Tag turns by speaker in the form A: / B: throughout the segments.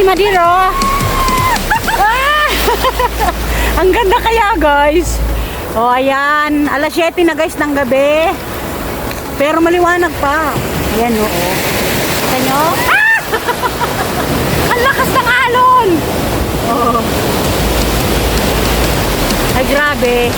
A: Madiro. Ah! Ang ganda kaya guys. Oh, ayan. Alas 7 na guys ng gabi. Pero maliwanag pa. Ayan oo. Kita nyo? Ah! Ang lakas ng alon. Oh. Ay grabe.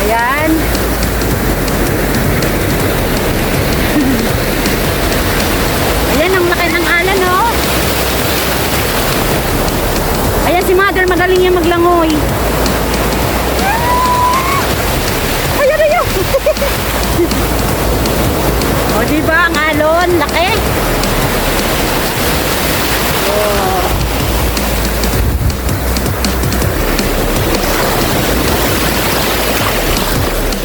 A: Ayan. Ayan ang laki ng alon, no? Ayan si Mother, magaling niya maglangoy. Ayan, ayan. O, diba ang alon? Laki. Oh.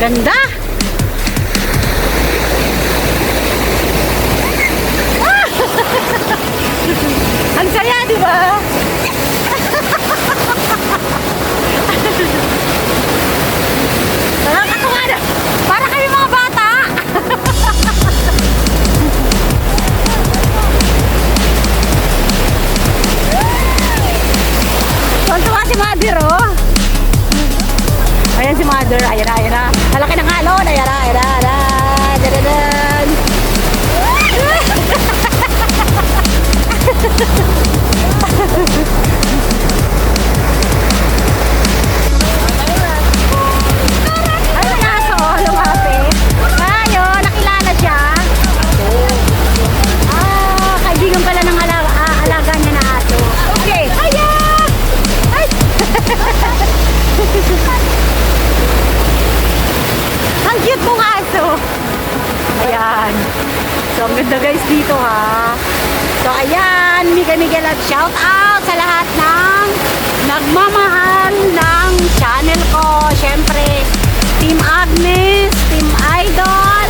A: Ganda. Ah! Ang saya, di ba? Nakakatuwa na. Para kayo mga bata. Tuwa si Mother, oh. Ayan si Mother. Ayan na, ayan na. Malaki ng alon. Ayan na, ayan na, ayan na. Dadadan. Ay, may aso. Lumapit. Ayo, nakilala siya. Ah, kaibigan pala ng alaga niya na aso. Okay. Ayan! Ay! Ang cute mong aso. Ayan. So, ang ganda guys dito ha. So, ayan. Miguel at shout out sa lahat ng nagmamahal ng channel ko. Siyempre, Team Agnes, Team Idol,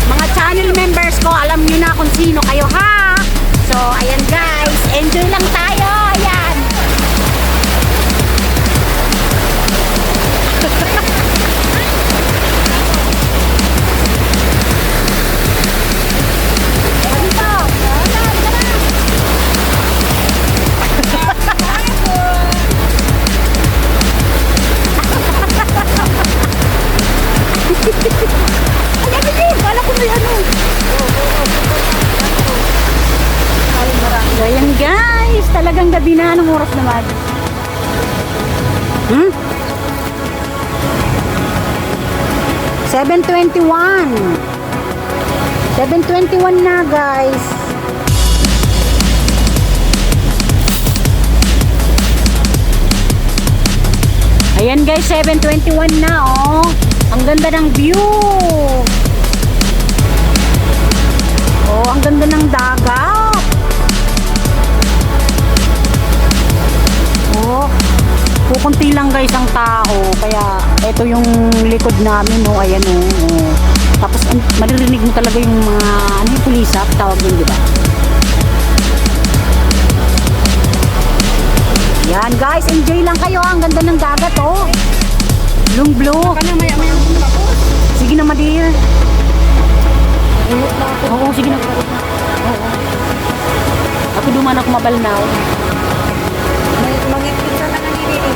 A: mga channel members ko. Alam nyo na kung sino kayo ha. So, ayan guys. Enjoy lang tayo. Ayan. Ayan, ayan. Kala ko may ano. So, ayan guys. Talagang gabi na. Anong oras naman? 7:21. 7:21 na guys. Ayan guys, 7:21 na oh. Ang ganda ng view. Oh, ang ganda ng dagat. Oh, kukunti lang guys ang tao. Kaya ito yung likod namin oh, ayan oh. Tapos maririnig mo talaga yung mga ano yung pulisap, tawag yun, di ba? Yan guys, enjoy lang kayo. Ang ganda ng dagat oh. Blue blue. Sige na Madir. Oo, sige na. Oo. Ako duman ako mabalnaw.
B: Mga pizza na nanginginig.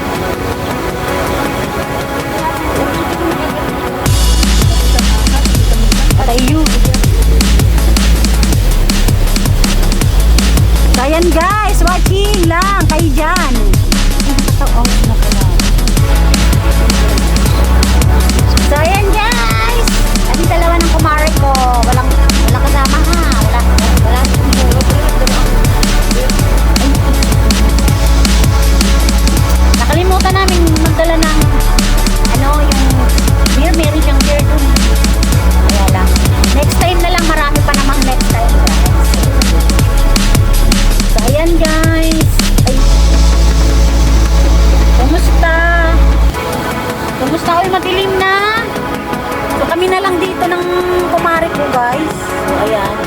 A: Patay you. So ayan guys, watching lang kayo dyan. So ayan guys, kasi dalawa ng kumare ko, walang kasama ha, wala nakalimutan namin magdala ng ano yung beer, meron siyang beer dun. Kaya lang, next time na lang, marami pa namang next time guys. So ayan guys, ay, kumusta? Uy, madilim na. So kami na lang dito ng kumare ko guys. So ayan.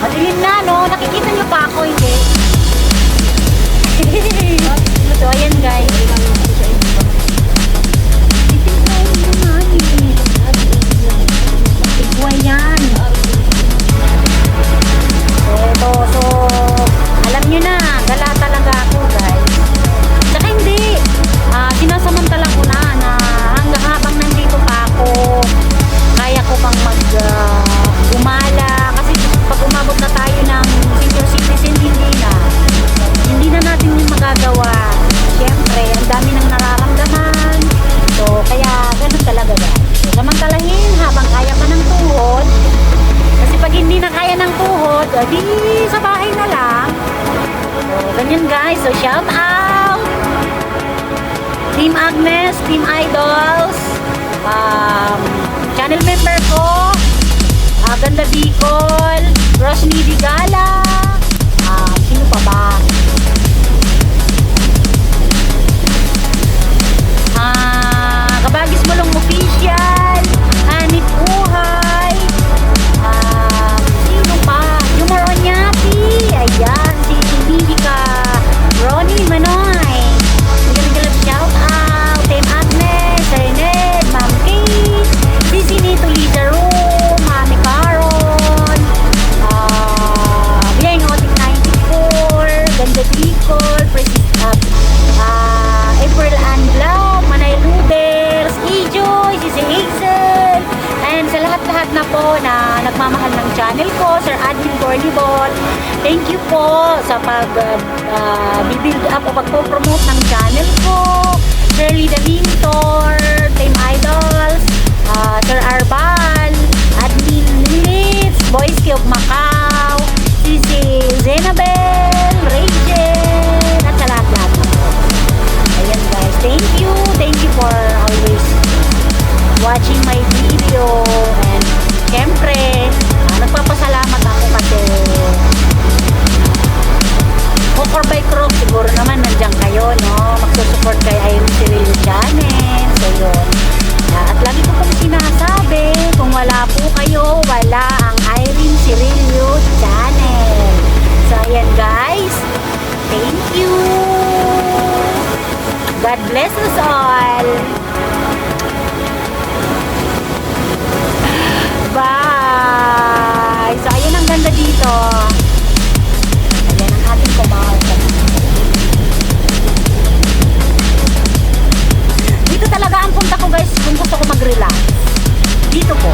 A: Madilim na no. Nakikita nyo pa ako hindi? So ayan guys. Igwa yan. di sa bahay na lang. So, ganyan guys. So, shout out! Team Agnes, Team Idols, channel member ko, Ganda Bicol, Roshni Digala, sino pa ba? Kabagis Mulong Official, Hanip Buhay, sino pa? Humor Onyati, ayan, si Mika, Ronnie Manoy, Miguel shout out, Team Agnes, Rened, Ma'am Kate, Sisi Nito Lisa Room, Mami Caron, Biang Otik 94, Ganda Bicol, April Ann Blau, Manay Luders, E-Joy, Sisi Hazel, and sa lahat-lahat na po na nagmamahal ng channel ko, Sir Admin Cornibot, thank you po sa pag-build up o pagpo-promote ng channel ko, Sir Lida Lintor, Team Idols, Sir Arbal, Admin Litz, Boys Cube Macau, Sisi Zenabel, Rachel, at sa lahat-lahat na po. Ayan guys, thank you for always watching my video, and syempre nagpapasalamat ako kasi hook or by crook, siguro naman nandiyan kayo, no? Magsusupport kay Irene Cirillo channel. So yun, at lagi ko pong sinasabi, kung wala po kayo, wala ang Irene Cirillo channel. So ayan guys, thank you, God bless us all. Bye! So, ayan ang ganda dito. Ayan ang ating kumahal. Dito talaga ang punta ko guys kung gusto ko mag-relax. Dito po.